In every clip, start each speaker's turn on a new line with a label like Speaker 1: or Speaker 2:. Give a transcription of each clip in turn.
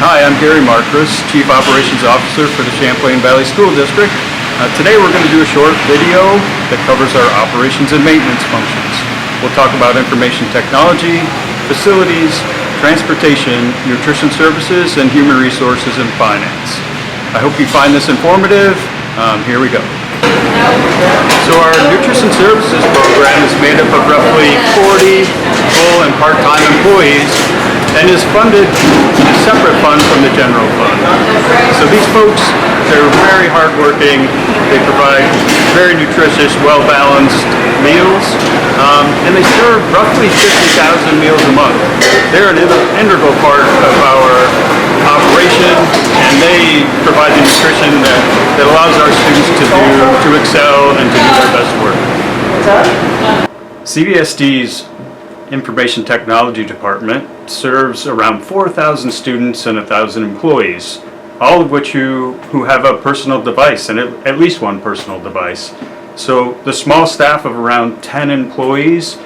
Speaker 1: Hi, I'm Gary Marckres, Chief Operations Officer for the Champlain Valley School District. Today we're going to do a short video that covers our operations and maintenance functions. We'll talk about information technology, facilities, transportation, nutrition services, and human resources and finance. I hope you find this informative. Here we go. So our nutrition services program is made up of roughly 40 full and part-time employees and is funded in a separate fund from the general fund. So these folks, they're very hardworking. They provide very nutritious, well-balanced meals, and they serve roughly 50,000 meals a month. They're an integral part of our operation, and they provide the nutrition that allows our students to excel and to do their best work. CVSD's Information Technology Department serves around 4,000 students and 1,000 employees, all of which who have a personal device, and at least one personal device. So the small staff of around 10 employees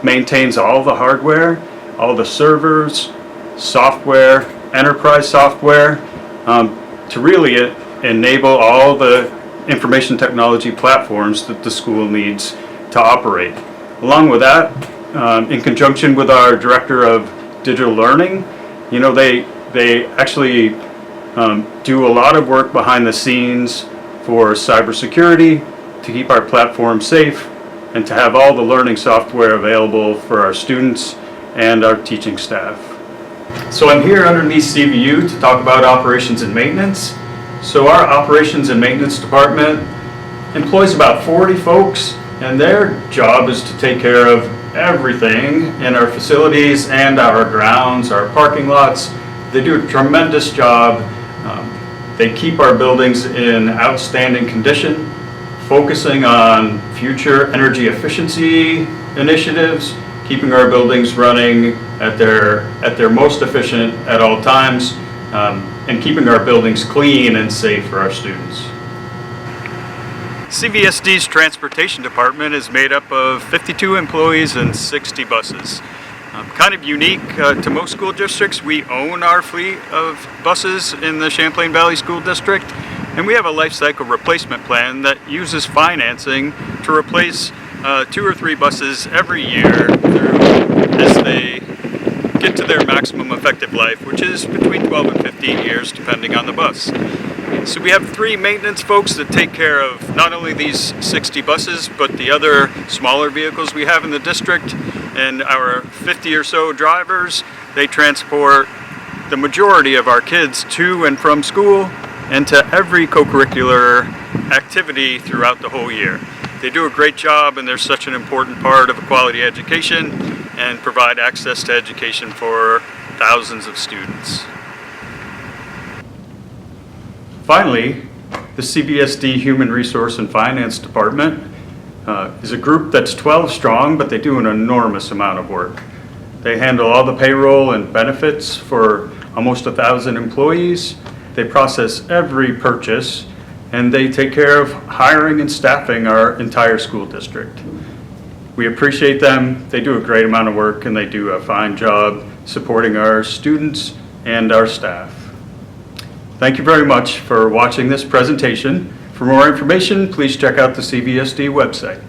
Speaker 1: maintains all the hardware, all the servers, software, enterprise software, to really enable all the information technology platforms that the school needs to operate. Along with that, in conjunction with our Director of Digital Learning, they actually do a lot of work behind the scenes for cybersecurity, to keep our platform safe, and to have all the learning software available for our students and our teaching staff. So I'm here underneath CVU to talk about operations and maintenance. So our operations and maintenance department employs about 40 folks, and their job is to take care of everything in our facilities and our grounds, our parking lots. They do a tremendous job. They keep our buildings in outstanding condition, focusing on future energy efficiency initiatives, keeping our buildings running at their most efficient at all times, and keeping our buildings clean and safe for our students. CVSD's transportation department is made up of 52 employees and 60 buses. Kind of unique to most school districts, we own our fleet of buses in the Champlain Valley School District, and we have a life cycle replacement plan that uses financing to replace 2 or 3 buses every year as they get to their maximum effective life, which is between 12 and 15 years depending on the bus. So we have 3 maintenance folks that take care of not only these 60 buses, but the other smaller vehicles we have in the district, and our 50 or so drivers. They transport the majority of our kids to and from school and to every co-curricular activity throughout the whole year. They do a great job, and they're such an important part of a quality education and provide access to education for thousands of students. Finally, the CVSD Human Resource and Finance Department is a group that's 12 strong, but they do an enormous amount of work. They handle all the payroll and benefits for almost 1,000 employees. They process every purchase, and they take care of hiring and staffing our entire school district. We appreciate them. They do a great amount of work, and they do a fine job supporting our students and our staff. Thank you very much for watching this presentation. For more information, please check out the CVSD website.